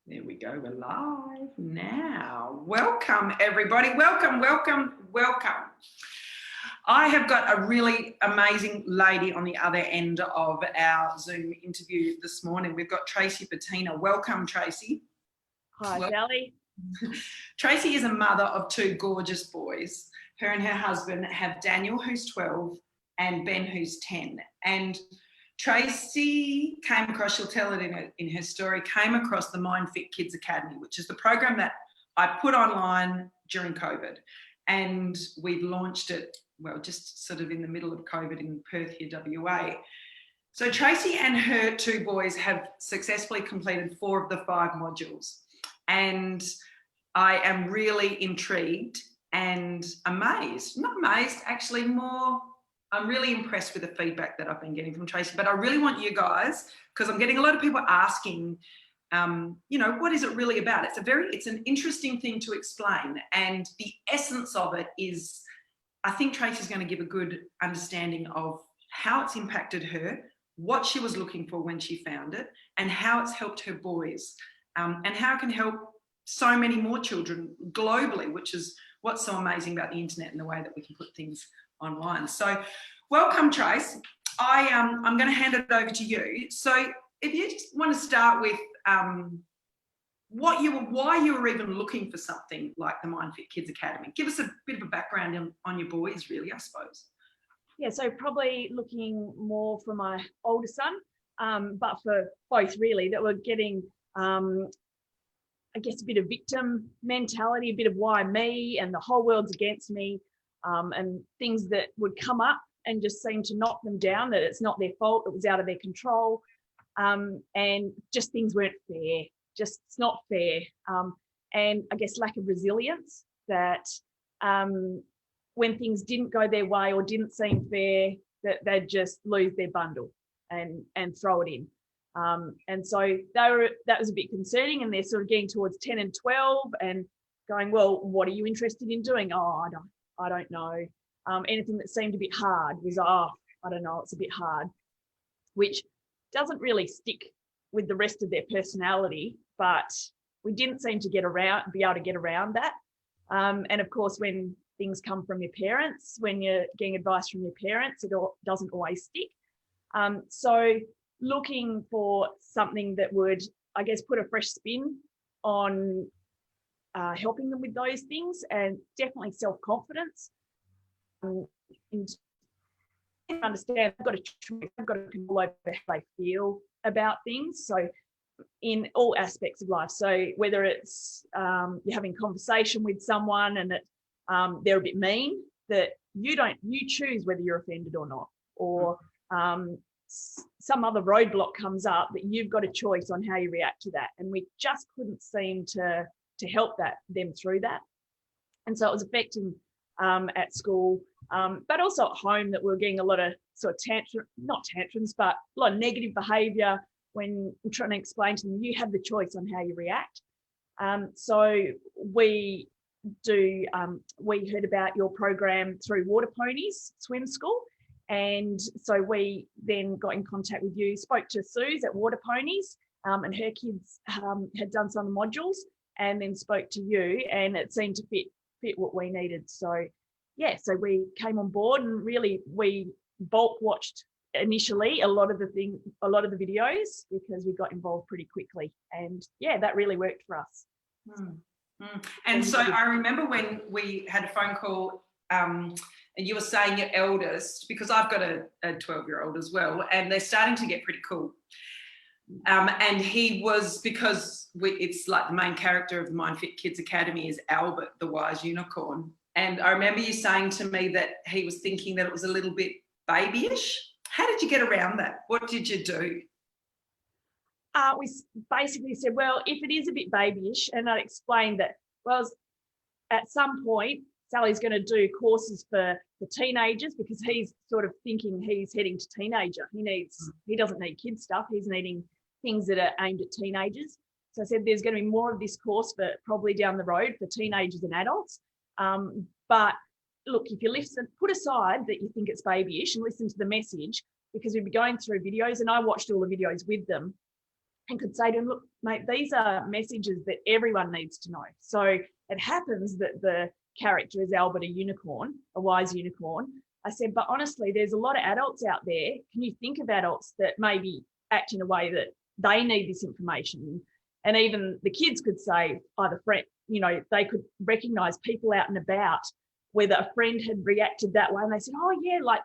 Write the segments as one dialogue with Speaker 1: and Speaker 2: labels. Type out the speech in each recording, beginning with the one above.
Speaker 1: There we go. We're live now. Welcome, everybody. Welcome, welcome, welcome. I have got a really amazing lady on the other end of our Zoom interview this morning. We've got Tracey Batina. Welcome, Tracey.
Speaker 2: Hi, Sally.
Speaker 1: Tracey is a mother of two gorgeous boys. Her and her husband have Daniel, who's 12, and Ben, who's 10. And Tracey came across, she'll tell it in her story, came across the MindFit Kids Academy, which is the program that I put online during COVID. And we've launched it, well, just sort of in the middle of COVID in Perth here, WA. So Tracey and her two boys have successfully completed 4 of the 5 modules. And I am really intrigued and amazed, not amazed, actually more, I'm really impressed with the feedback that I've been getting from Tracey, but I really want you guys, because I'm getting a lot of people asking, what is it really about? It's an interesting thing to explain. And the essence of it is, I think Tracey's going to give a good understanding of how it's impacted her, what she was looking for when she found it, and how it's helped her boys, and how it can help so many more children globally, which is what's so amazing about the internet and the way that we can put things online. So welcome, Trace. I'm going to hand it over to you. So if you just want to start with why you were even looking for something like the MindFit Kids Academy. Give us a bit of a background on your boys, really, I suppose.
Speaker 2: Yeah, so probably looking more for my older son, but for both really, that were getting, I guess, a bit of victim mentality, a bit of why me and the whole world's against me, and things that would come up and just seem to knock them down, that it's not their fault, it was out of their control, and just things weren't fair, just it's not fair. And I guess lack of resilience, that when things didn't go their way or didn't seem fair, that they'd just lose their bundle and throw it in. And so that was a bit concerning, and they're sort of getting towards 10 and 12 and going, well, what are you interested in doing? Oh, I don't know. Anything that seemed a bit hard was, I don't know, it's a bit hard, which doesn't really stick with the rest of their personality, but we didn't seem to be able to get around that. And of course, when things come from your parents, when you're getting advice from your parents, it doesn't always stick. So looking for something that would, I guess, put a fresh spin on helping them with those things, and definitely self-confidence. Understand I've got a choice, I've got to control over how they feel about things. So in all aspects of life. So whether it's you're having conversation with someone and they're a bit mean, that you choose whether you're offended or not, or some other roadblock comes up, that you've got a choice on how you react to that. And we just couldn't seem to help them through that. And so it was affecting at school, but also at home, that we were getting a lot of sort of not tantrums, but a lot of negative behaviour when I'm trying to explain to them, you have the choice on how you react. So we heard about your program through Water Ponies Swim School. And so we then got in contact with you, spoke to Suze at Water Ponies, and her kids had done some modules, and then spoke to you, and it seemed to fit what we needed. So yeah, so we came on board, and really we bulk watched initially a lot of the videos, because we got involved pretty quickly, and yeah, that really worked for us.
Speaker 1: And so I remember when we had a phone call, and you were saying your eldest, because I've got a 12-year-old as well, and they're starting to get pretty cool. And he was, because it's like the main character of the MindFit Kids Academy is Albert, the wise unicorn. And I remember you saying to me that he was thinking that it was a little bit babyish. How did you get around that? What did you do?
Speaker 2: We basically said, well, if it is a bit babyish, and I explained that, well, at some point, Sally's going to do courses for teenagers, because he's sort of thinking he's heading to teenager. He doesn't need kid stuff. He's needing things that are aimed at teenagers. So I said, there's going to be more of this course, but probably down the road for teenagers and adults. But look, if you put aside that you think it's babyish and listen to the message, because we'd be going through videos, and I watched all the videos with them. and could say to him, look, mate, these are messages that everyone needs to know. So it happens that the character is Albert, a unicorn, a wise unicorn. I said, but honestly, there's a lot of adults out there. Can you think of adults that maybe act in a way that they need this information? And even the kids could say, either friend, you know, they could recognize people out and about, whether a friend had reacted that way and they said, oh yeah, like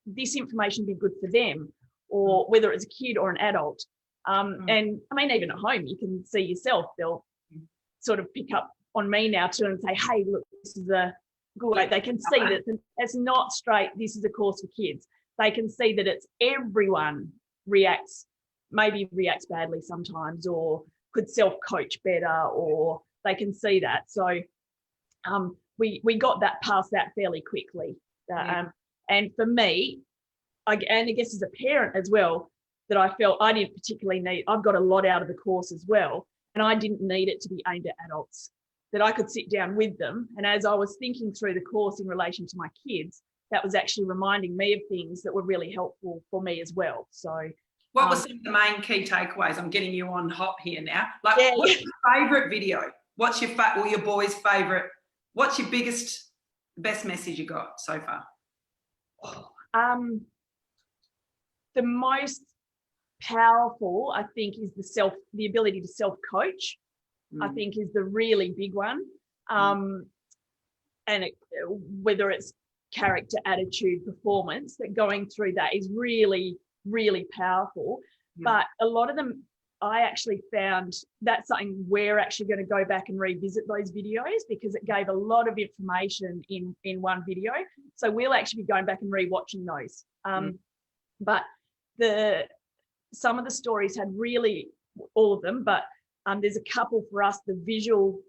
Speaker 2: this information would be good for them, or whether it's a kid or an adult. And I mean, even at home, you can see yourself, they'll sort of pick up on me now too and say, hey, look, this is a good way. They can see that it's not straight, this is a course for kids. They can see that it's everyone reacts badly sometimes, or could self-coach better, or they can see that. So we got that past that fairly quickly. And for me, and I guess as a parent as well, that I felt I didn't particularly need, I've got a lot out of the course as well, and I didn't need it to be aimed at adults, that I could sit down with them. And as I was thinking through the course in relation to my kids, that was actually reminding me of things that were really helpful for me as well. So
Speaker 1: what were some of the main key takeaways? I'm getting you on hot here now. Like, what's your favourite video? What's your your boys' favourite? What's your best message you got so far?
Speaker 2: The most powerful, I think, is the ability to self-coach. I think is the really big one. And whether it's character, attitude, performance, that going through that is really, really powerful. But a lot of them, I actually found that's something we're actually going to go back and revisit those videos, because it gave a lot of information in one video. So we'll actually be going back and rewatching those. But some of the stories had really, all of them, but there's a couple for us. The visual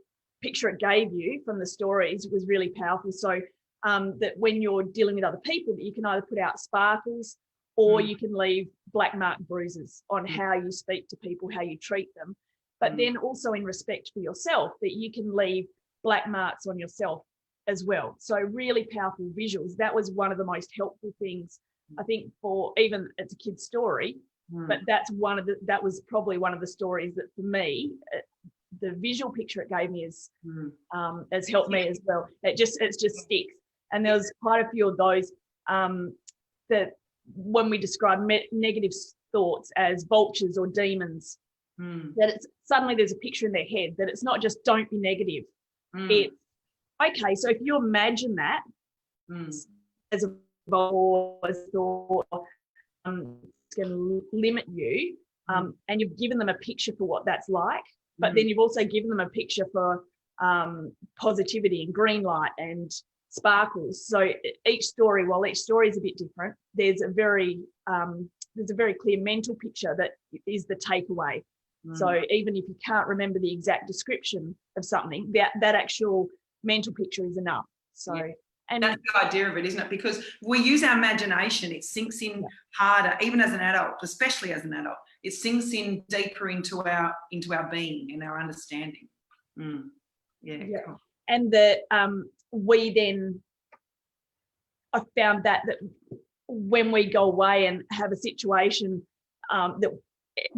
Speaker 2: picture it gave you from the stories was really powerful. So that when you're dealing with other people, that you can either put out sparkles, or you can leave black mark bruises on how you speak to people, how you treat them. But then also in respect for yourself, that you can leave black marks on yourself as well. So really powerful visuals. That was one of the most helpful things, I think, for even it's a kid's story, but that was probably one of the stories that for me, the visual picture it gave me has helped me as well. It just sticks. And there was quite a few of those that when we describe negative thoughts as vultures or demons, that it's suddenly there's a picture in their head, that it's not just don't be negative. It's okay, so if you imagine that as a vulture thought, it's going to limit you, and you've given them a picture for what that's like, but then you've also given them a picture for positivity and green light and sparkles. So each story, while each story is a bit different, there's a very clear mental picture that is the takeaway. So even if you can't remember the exact description of something, that actual mental picture is enough. So and
Speaker 1: that's the idea of it, isn't it? Because we use our imagination, it sinks in harder, even as an adult, especially as an adult. It sinks in deeper into our being and our understanding. Cool.
Speaker 2: And that we then, I found that when we go away and have a situation, that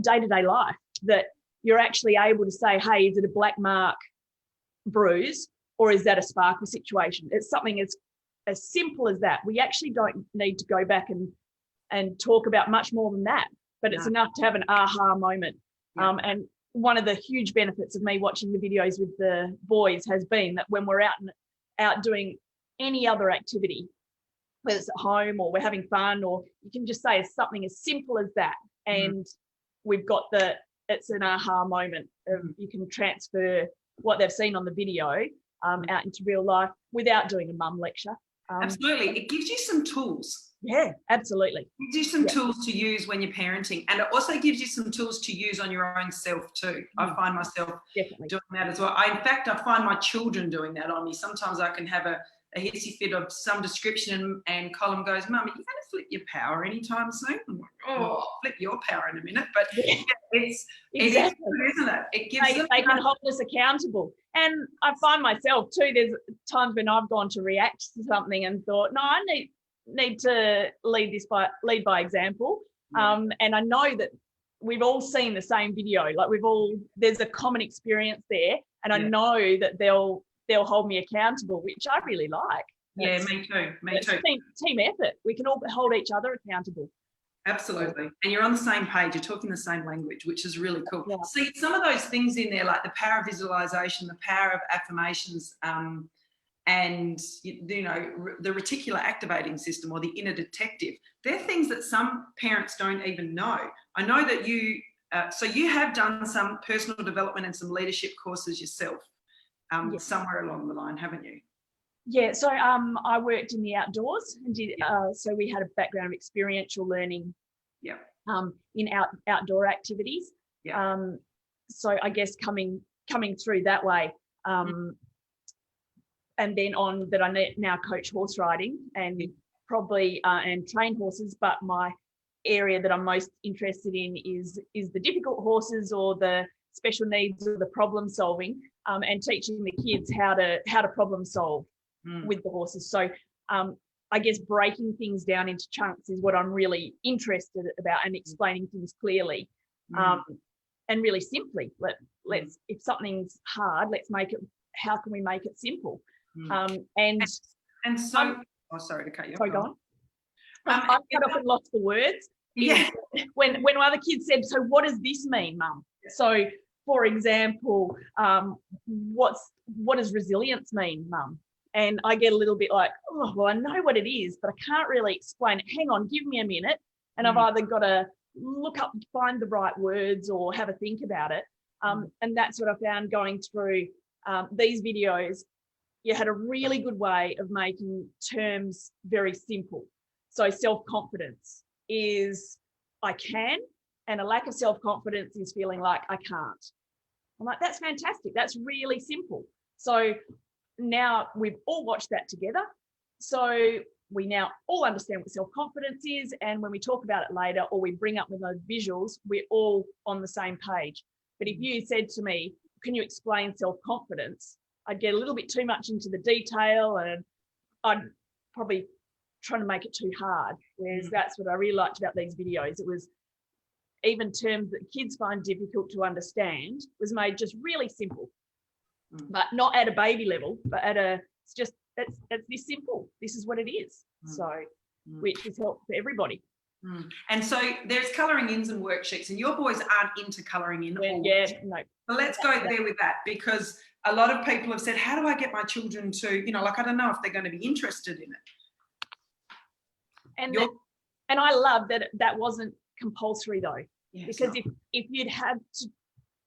Speaker 2: day-to-day life, that you're actually able to say, hey, is it a black mark bruise, or is that a sparkle situation? It's something as simple as that. We actually don't need to go back and talk about much more than that, but it's enough to have an aha moment. And one of the huge benefits of me watching the videos with the boys has been that when we're out doing any other activity, whether it's at home or we're having fun, or you can just say it's something as simple as that, and we've got it's an aha moment. You can transfer what they've seen on the video out into real life without doing a mum lecture.
Speaker 1: Absolutely. It gives you some tools.
Speaker 2: Yeah, absolutely.
Speaker 1: It gives you some tools to use when you're parenting, and it also gives you some tools to use on your own self too. I find myself doing that as well. In fact, I find my children doing that on me. Sometimes I can have a hissy fit of some description and Colin goes, Mum, are you going to flip your power anytime soon? I'm like, I'll flip your power in a minute. But it's good, isn't it? It gives
Speaker 2: they can hold us accountable. And I find myself too, there's times when I've gone to react to something and thought, no, I need to lead by example. And I know that we've all seen the same video. Like there's a common experience there, and I know that they'll hold me accountable, which I really like.
Speaker 1: Yeah, me too.
Speaker 2: Team effort. We can all hold each other accountable.
Speaker 1: Absolutely. And you're on the same page, you're talking the same language, which is really cool.
Speaker 2: Yeah.
Speaker 1: See, some of those things in there, like the power of visualization, the power of affirmations, and the reticular activating system, or the inner detective, they're things that some parents don't even know. I know that you have done some personal development and some leadership courses yourself, somewhere along the line, haven't you?
Speaker 2: Yeah, so I worked in the outdoors and did so we had a background of experiential learning in outdoor activities. So I guess coming through that way, and then on that, I now coach horse riding and probably and train horses, but my area that I'm most interested in is the difficult horses, or the special needs, or the problem solving, and teaching the kids how to problem solve with the horses. So I guess breaking things down into chunks is what I'm really interested about, and explaining things clearly and really simply. Let's if something's hard, let's make it. How can we make it simple? And so,
Speaker 1: sorry to cut you off.
Speaker 2: Sorry, go on. I cut off and lost the words.
Speaker 1: Yeah.
Speaker 2: When other kids said, "So what does this mean, Mum?" So, for example, what does resilience mean, Mum? And I get a little bit like, oh, well, I know what it is, but I can't really explain it. Hang on, give me a minute. And I've either got to look up, find the right words, or have a think about it. And that's what I found going through these videos. You had a really good way of making terms very simple. So self-confidence is I can, and a lack of self-confidence is feeling like I can't. I'm like, that's fantastic. That's really simple. So now we've all watched that together. So we now all understand what self-confidence is. And when we talk about it later, or we bring up with those visuals, we're all on the same page. But if you said to me, can you explain self-confidence? I'd get a little bit too much into the detail, and I'd probably trying to make it too hard. Whereas that's what I really liked about these videos. It was even terms that kids find difficult to understand was made just really simple, but not at a baby level, but it's this simple. This is what it is. So, which is helpful for everybody.
Speaker 1: And so there's colouring ins and worksheets, and your boys aren't into colouring in.
Speaker 2: No.
Speaker 1: But let's go there with that, because a lot of people have said, how do I get my children to, I don't know if they're going to be interested in it.
Speaker 2: And I love that wasn't compulsory though, because if you'd had to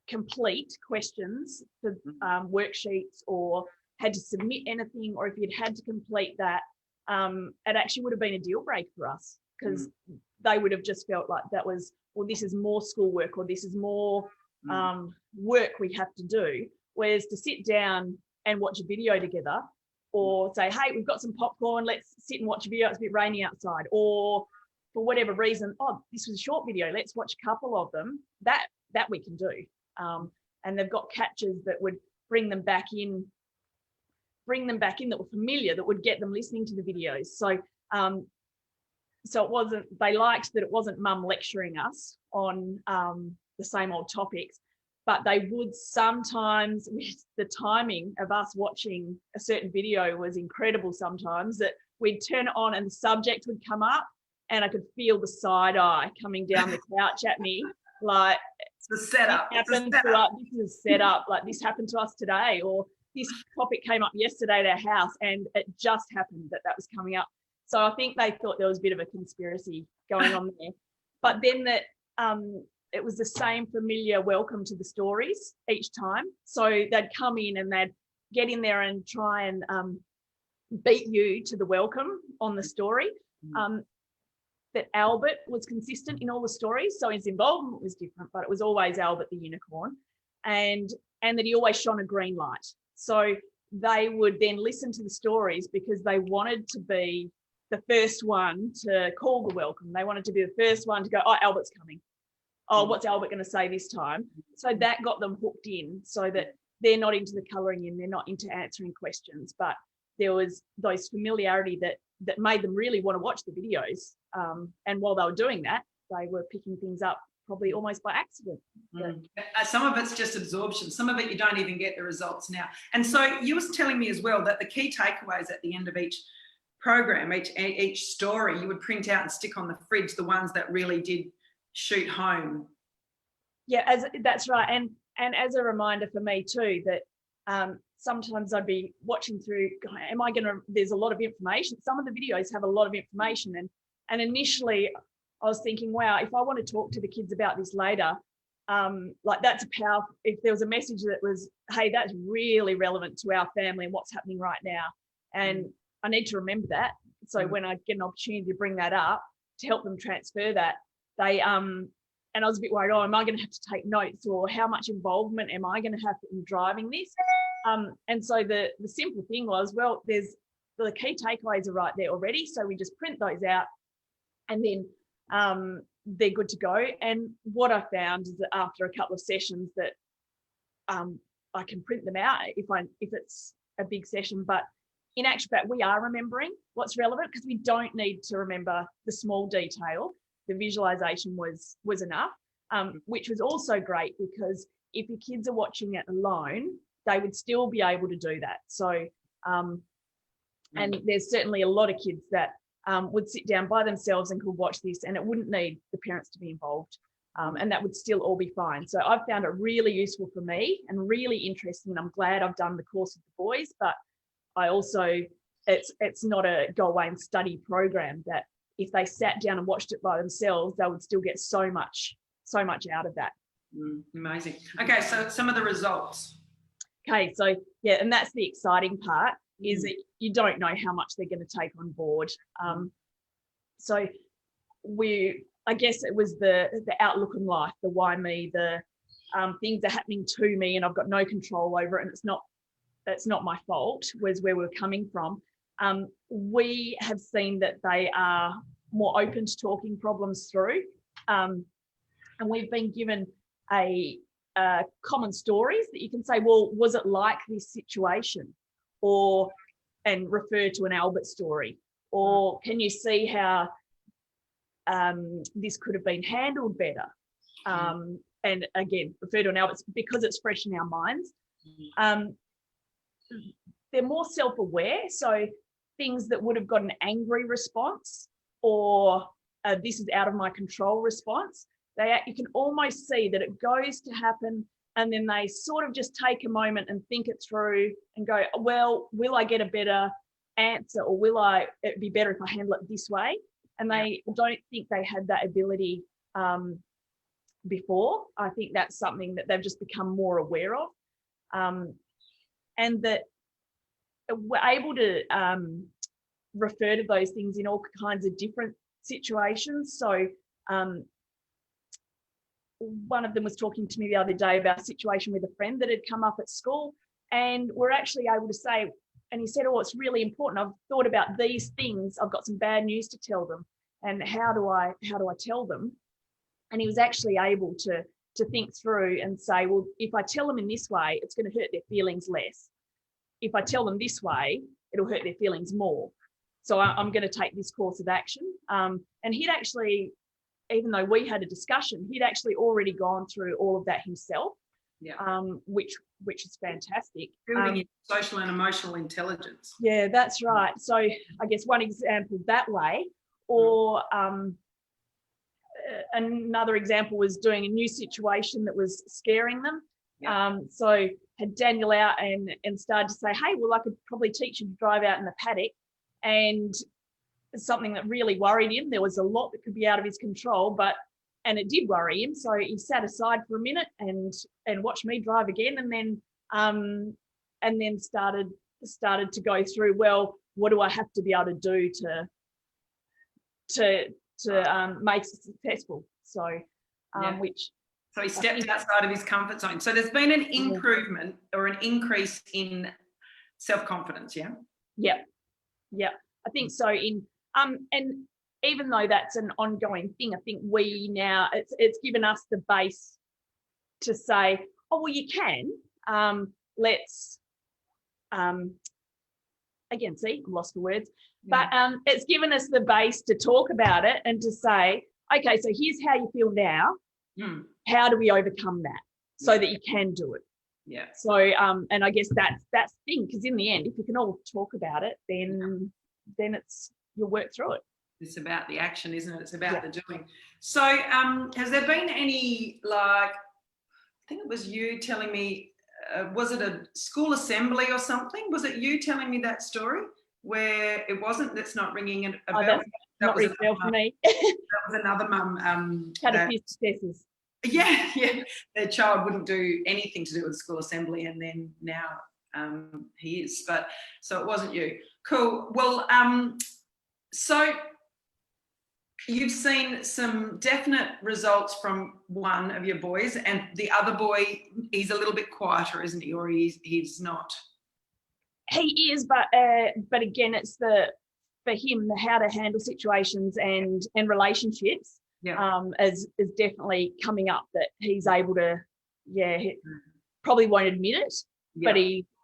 Speaker 2: complete questions for worksheets, or had to submit anything, or if you'd had to complete that, it actually would have been a deal breaker for us, because they would have just felt like that was, well, this is more schoolwork, or this is more work we have to do. Whereas to sit down and watch a video together, or say, hey, we've got some popcorn, let's sit and watch a video, it's a bit rainy outside, or for whatever reason, oh, this was a short video, let's watch a couple of them, that we can do. And they've got catches that would bring them back in that were familiar, that would get them listening to the videos. So so it wasn't, they liked that it wasn't mum lecturing us on the same old topics, but they would sometimes, with the timing of us watching a certain video was incredible sometimes, that we'd turn it on and the subject would come up, and I could feel the side eye coming down the couch at me, like,
Speaker 1: it's the setup.
Speaker 2: This is set up, like this happened to us today, or this topic came up yesterday at our house, and it just happened that was coming up. So I think they thought there was a bit of a conspiracy going on there. But then that it was the same familiar welcome to the stories each time. So they'd come in and they'd get in there and try and beat you to the welcome on the story. That Albert was consistent in all the stories. So his involvement was different, but it was always Albert the unicorn. And that he always shone a green light. So they would then listen to the stories because they wanted to be the first one to call the welcome. They wanted to be the first one to go, oh, Albert's coming. Oh, what's Albert going to say this time? So that got them hooked in, so that they're not into the colouring in, they're not into answering questions, but there was those familiarity that made them really want to watch the videos. And while they were doing that, they were picking things up probably almost by accident.
Speaker 1: Some of it's just absorption. Some of it you don't even get the results now. And so you was telling me as well that the key takeaways at the end of each program, each story, you would print out and stick on the fridge the ones that really did shoot home.
Speaker 2: Yeah, that's right. And as a reminder for me too, that sometimes I'd be watching through, there's a lot of information. Some of the videos have a lot of information. And initially I was thinking, wow, if I want to talk to the kids about this later, like that's a powerful, if there was a message that was, hey, that's really relevant to our family and what's happening right now. And I need to remember that. So when I get an opportunity to bring that up to help them transfer that, and I was a bit worried, am I going to have to take notes, or how much involvement am I going to have in driving this? And so the simple thing was, well, the key takeaways are right there already. So we just print those out and then they're good to go. And what I found is that after a couple of sessions that I can print them out if it's a big session, but in actual fact, we are remembering what's relevant because we don't need to remember the small detail. The visualization was enough, which was also great because if your kids are watching it alone, they would still be able to do that. So, and there's certainly a lot of kids that would sit down by themselves and could watch this, and it wouldn't need the parents to be involved, and that would still all be fine. So I've found it really useful for me and really interesting, and I'm glad I've done the course with the boys, but I also, it's not a go away and study program that if they sat down and watched it by themselves, they would still get so much out of that.
Speaker 1: Amazing. Okay, so some of the results.
Speaker 2: Okay, so yeah, and that's the exciting part, is that you don't know how much they're going to take on board. So I guess it was the outlook in life, the why me, the things are happening to me and I've got no control over it, and it's not my fault, was where we're coming from. We have seen that they are more open to talking problems through, and we've been given a common stories that you can say, well, was it like this situation, and refer to an Albert story, or can you see how this could have been handled better, and again refer to an Albert because it's fresh in our minds. They're more self-aware, so things that would have got an angry response or this is out of my control response, you can almost see that it goes to happen, and then they sort of just take a moment and think it through and go, well, will I get a better answer, or it'd be better if I handle it this way? And they don't think they had that ability before. I think that's something that they've just become more aware of, and that we're able to refer to those things in all kinds of different situations. So one of them was talking to me the other day about a situation with a friend that had come up at school, and we're actually able to say, and he said, oh, it's really important, I've thought about these things, I've got some bad news to tell them, and how do I tell them? And he was actually able to think through and say, well, if I tell them in this way, it's going to hurt their feelings less. If I tell them this way, it'll hurt their feelings more. So I'm going to take this course of action. And he'd actually, even though we had a discussion, he'd actually already gone through all of that himself, which is fantastic.
Speaker 1: Building social and emotional intelligence.
Speaker 2: Yeah, that's right. So I guess one example that way, or another example was doing a new situation that was scaring them. So had Daniel out and started to say, hey, well, I could probably teach you to drive out in the paddock, and something that really worried him. There was a lot that could be out of his control, and it did worry him. So he sat aside for a minute and watched me drive again, and then started to go through, well, what do I have to be able to do to make it successful? So
Speaker 1: So he stepped outside of his comfort zone. So there's been an improvement or an increase in self-confidence, yeah?
Speaker 2: Yeah. I think so. And even though that's an ongoing thing, I think we now, it's given us the base to say, oh, well, you can. Let's, again, see, I'm lost for words. But it's given us the base to talk about it and to say, okay, so here's how you feel now. how do we overcome that so that you can do it?
Speaker 1: Yeah.
Speaker 2: So, and I guess that's the thing, because in the end, if you can all talk about it, then you'll work through it.
Speaker 1: It's about the action, isn't it? It's about the doing. So, has there been any, I think it was you telling me, was it a school assembly or something? Was it you telling me that story where it wasn't? That's not ringing a bell.
Speaker 2: That's not ringing a bell for me.
Speaker 1: That was another mum.
Speaker 2: Had a few successes.
Speaker 1: Yeah. Their child wouldn't do anything to do with the school assembly, and then now he is. But so it wasn't you. Cool. Well, so you've seen some definite results from one of your boys, and the other boy, he's a little bit quieter, isn't he? Or he's not.
Speaker 2: He is, but again, it's for him how to handle situations and relationships.
Speaker 1: Yeah.
Speaker 2: Is definitely coming up, that he's able to. Yeah, he probably won't admit it, but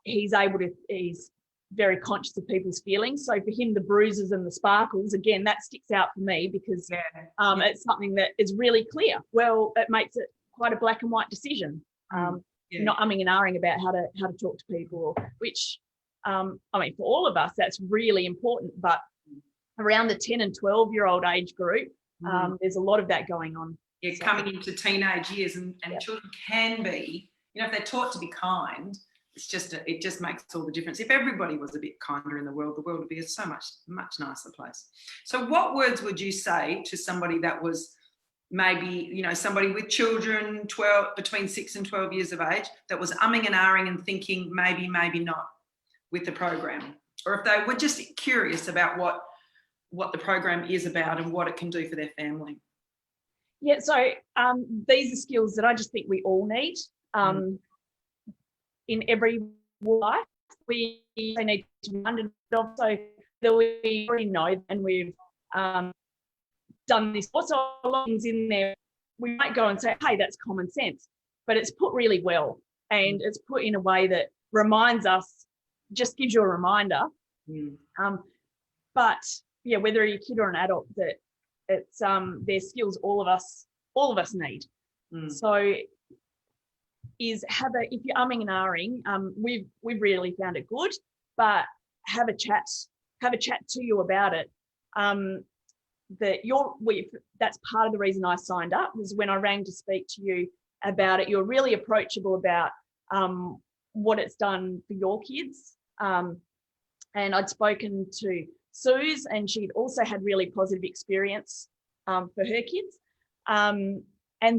Speaker 2: he's able to. He's very conscious of people's feelings. So for him, the bruises and the sparkles, again, that sticks out for me, because it's something that is really clear. Well, it makes it quite a black and white decision. Not umming and ahhing about how to talk to people, which I mean, for all of us, that's really important. But around the 10 and 12-year-old age group, there's a lot of that going on.
Speaker 1: Yeah, so, coming into teenage years, and children can be, if they're taught to be kind, it just makes all the difference. If everybody was a bit kinder in the world would be a so much nicer place. So what words would you say to somebody that was maybe, somebody with children between 6 and 12 years of age, that was umming and ahhing and thinking maybe not with the program, or if they were just curious about what the program is about and what it can do for their family?
Speaker 2: Yeah, so these are skills that I just think we all need. In every life, we need to be reminded of, so that we already know, and we've done this. Also, a lot of things in there, we might go and say, hey, that's common sense, but it's put really well, and it's put in a way that reminds us, just gives you a reminder. But yeah, whether you're a kid or an adult, that it's they're skills all of us need. So if you're umming and ahhing, we've really found it good, but have a chat to you about it. That's part of the reason I signed up, was when I rang to speak to you about it. You're really approachable about what it's done for your kids. And I'd spoken to Suze, and she'd also had really positive experience for her kids, and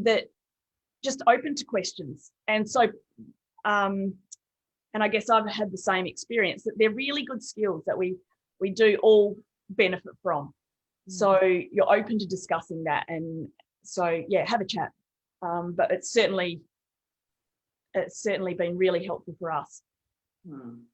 Speaker 2: that just open to questions. And so, and I guess I've had the same experience, that they're really good skills that we do all benefit from. So you're open to discussing that, and so yeah, have a chat. But it's certainly been really helpful for us.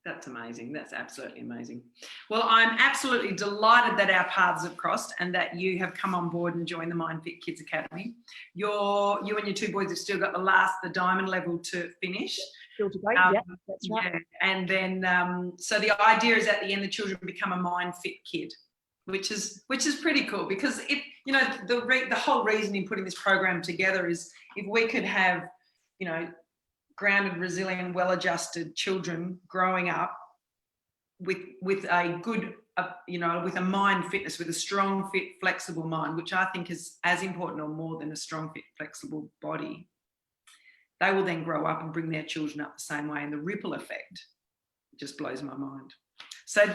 Speaker 1: That's amazing. That's absolutely amazing. Well, I'm absolutely delighted that our paths have crossed and that you have come on board and joined the MindFit Kids Academy. You and your two boys have still got the diamond level to finish.
Speaker 2: Still to go, yeah, that's right.
Speaker 1: Yeah. And then, so the idea is at the end, the children become a MindFit kid, which is pretty cool, because the whole reason in putting this program together is if we could have, grounded, resilient, well-adjusted children growing up with a good, with a mind fitness, with a strong, fit, flexible mind, which I think is as important or more than a strong, fit, flexible body, they will then grow up and bring their children up the same way, and the ripple effect just blows my mind. So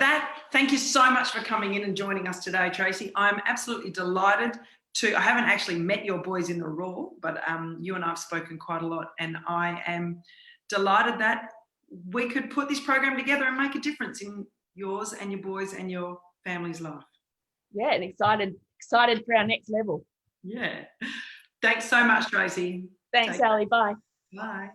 Speaker 1: thank you so much for coming in and joining us today, Tracey. I'm absolutely delighted I haven't actually met your boys in the raw, but you and I have spoken quite a lot, and I am delighted that we could put this program together and make a difference in yours and your boys and your family's life.
Speaker 2: Yeah, and excited for our next level.
Speaker 1: Yeah. Thanks so much, Tracey.
Speaker 2: Thanks, Ali. Bye.
Speaker 1: Bye.